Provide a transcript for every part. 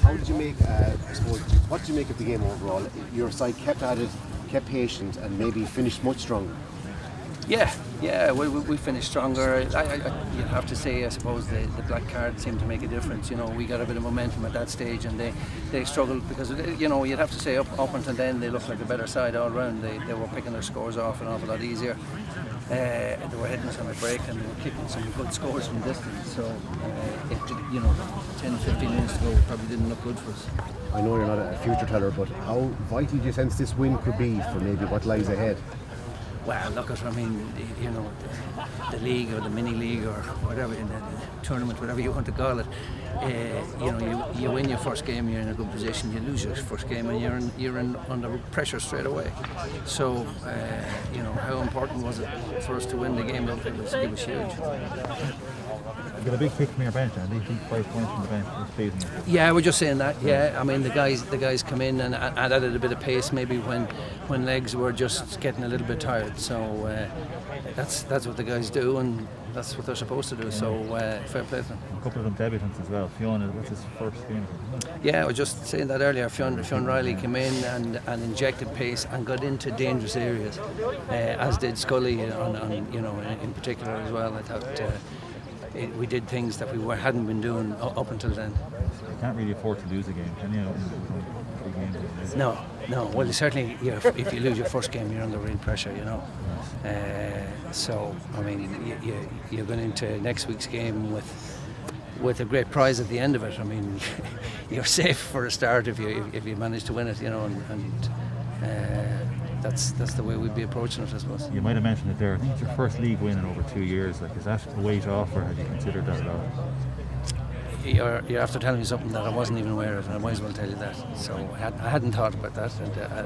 How did you make, I suppose, what did you make of the game overall? Your side kept at it, kept patient, and maybe finished much stronger. Yeah, we finished stronger. You'd have to say, I suppose, the black card seemed to make a difference. We got a bit of momentum at that stage, and they struggled because, you'd have to say up until then they looked like a better side all round. They were picking their scores off an awful lot easier. They were hitting us on the break and they were kicking some good scores from distance. So, 10-15 minutes to go probably didn't look good for us. I know you're not a future teller, but how vital do you sense this win could be for maybe what lies ahead? Well, look at, the league or the mini league or whatever, in the tournament, whatever you want to call it, you win your first game, you're in a good position. You lose your first game, and you're under pressure straight away. So, how important was it for us to win the game? Look, it was huge. You got a big kick from your bench, and they think 5 points from the bench was pleasing. Yeah, we're just saying that. Yeah, I mean the guys come in and added a bit of pace maybe when legs were just getting a little bit tired. So that's what the guys do, and that's what they're supposed to do. So fair play to them. A couple of them debutants as well. Fionn, what's his first game? Yeah, I was just saying that earlier. Fionn Riley came in and injected pace and got into dangerous areas, as did Scully in particular as well. I thought. We did things that we hadn't been doing up until then. You can't really afford to lose a game, can you? No. Well, certainly, if you lose your first game, you're under real pressure, So, I mean, you're going into next week's game with a great prize at the end of it. I mean, you're safe for a start if you manage to win it, That's the way we'd be approaching it, I suppose. You might have mentioned it there. I think it's your first league win in over 2 years. Is that a weight off, or had you considered that at all? You're after telling me something that I wasn't even aware of, and I might as well tell you that. So I hadn't thought about that,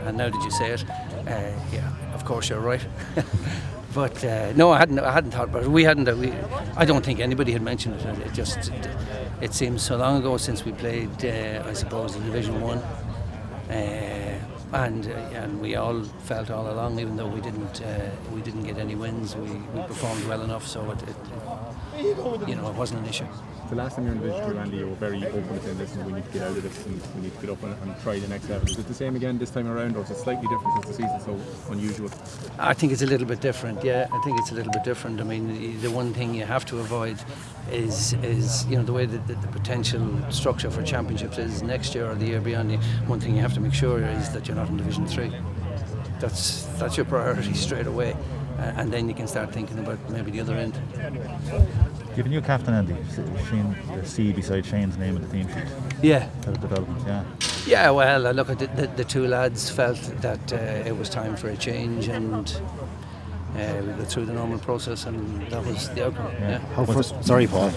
and now that you say it, of course you're right. But no, I hadn't thought about it. I don't think anybody had mentioned it. It seems so long ago since we played, I suppose, in Division 1. And we all felt all along, even though we didn't get any wins, we performed well enough, so it wasn't an issue. The last time you were in Division 2, Andy, you were very open to saying, listen, we need to get out of this and we need to get up and try the next level. Is it the same again this time around, or is it slightly different since the season's so unusual? I think it's a little bit different, yeah. I think it's a little bit different. I mean, the one thing you have to avoid is the way that the potential structure for championships is next year or the year beyond. One thing you have to make sure is that you're not in Division 3. That's your priority straight away, and then you can start thinking about maybe the other end. Given you captain, Andy, Shane, the C beside Shane's name in the team sheet. Yeah. That development, yeah. Yeah, well, look, the two lads felt that it was time for a change, and we got through the normal process, and that was the outcome. Yeah. Sorry, Paul.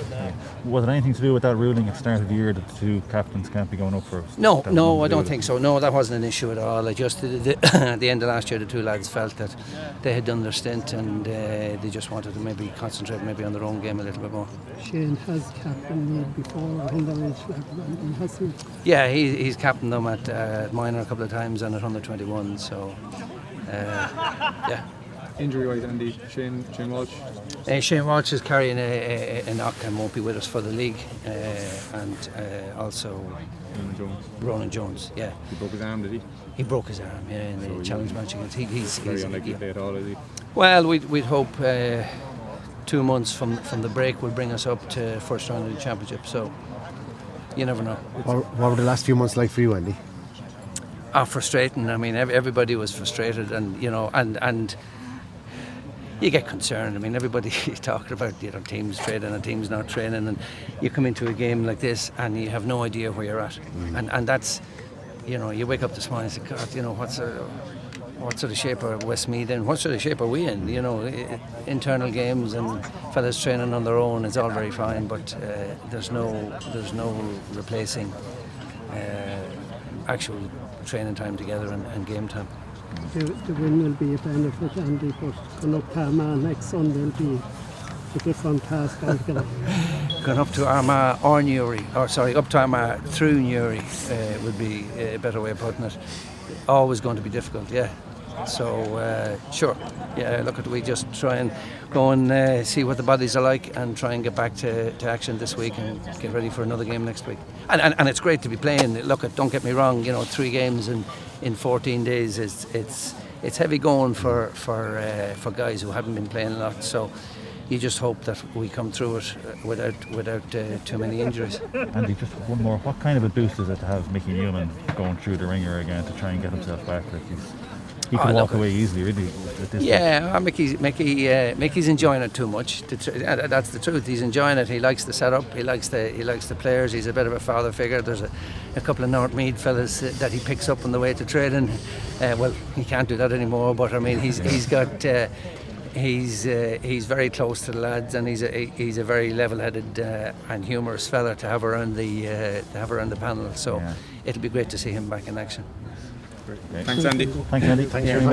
Was it anything to do with that ruling at the start of the year that the two captains can't be going up for? No, I don't think so. No, that wasn't an issue at all. At the end of last year, the two lads felt that they had done their stint, and they just wanted to maybe concentrate maybe on their own game a little bit more. Shane has captained Meath before at underage level, has he? Yeah, he's captained them at minor a couple of times and at under 21. So, yeah. Injury-wise, Andy, Shane Walsh? Shane Walsh is carrying a knock and won't be with us for the league, and also Ronan Jones. Yeah. He broke his arm, did he? He broke his arm, yeah, in the challenge match against. He's very unlikely to play at all, is he? Well, we'd hope 2 months from the break will bring us up to first round of the championship. So you never know. What were the last few months like for you, Andy? Frustrating. I mean, everybody was frustrated, and and you get concerned. I mean, everybody talking about teams training and teams not training, and you come into a game like this and you have no idea where you're at, and that's you wake up this morning and say, God, what sort of shape are Westmeath in? What sort of shape are we in? Internal games and fellas training on their own is all very fine, but there's no replacing actual training time together and game time. The win will be a benefit, Andy, but going up to Armagh next Sunday will be a different task altogether. Going up to Armagh or Newry, up to Armagh through Newry would be a better way of putting it. Always going to be difficult, yeah. So sure, yeah. Look, we just try and go and see what the bodies are like, and try and get back to action this week and get ready for another game next week. And it's great to be playing. Look, don't get me wrong. 3 games in 14 days it's heavy going for guys who haven't been playing a lot. So you just hope that we come through it without too many injuries. Andy, just one more. What kind of a boost is it to have Mickey Newman going through the ringer again to try and get himself back? Like he can walk away easily, really. At this point. Mickey's enjoying it too much. That's the truth. He's enjoying it. He likes the setup. He likes the players. He's a bit of a father figure. There's a couple of North Meath fellas that he picks up on the way to training. Well, he can't do that anymore. But I mean, he's got. He's very close to the lads, and he's a very level-headed and humorous fella to have around the panel. So it'll be great to see him back in action. Great. Thanks, Andy. Thanks, Andy. Thanks very much.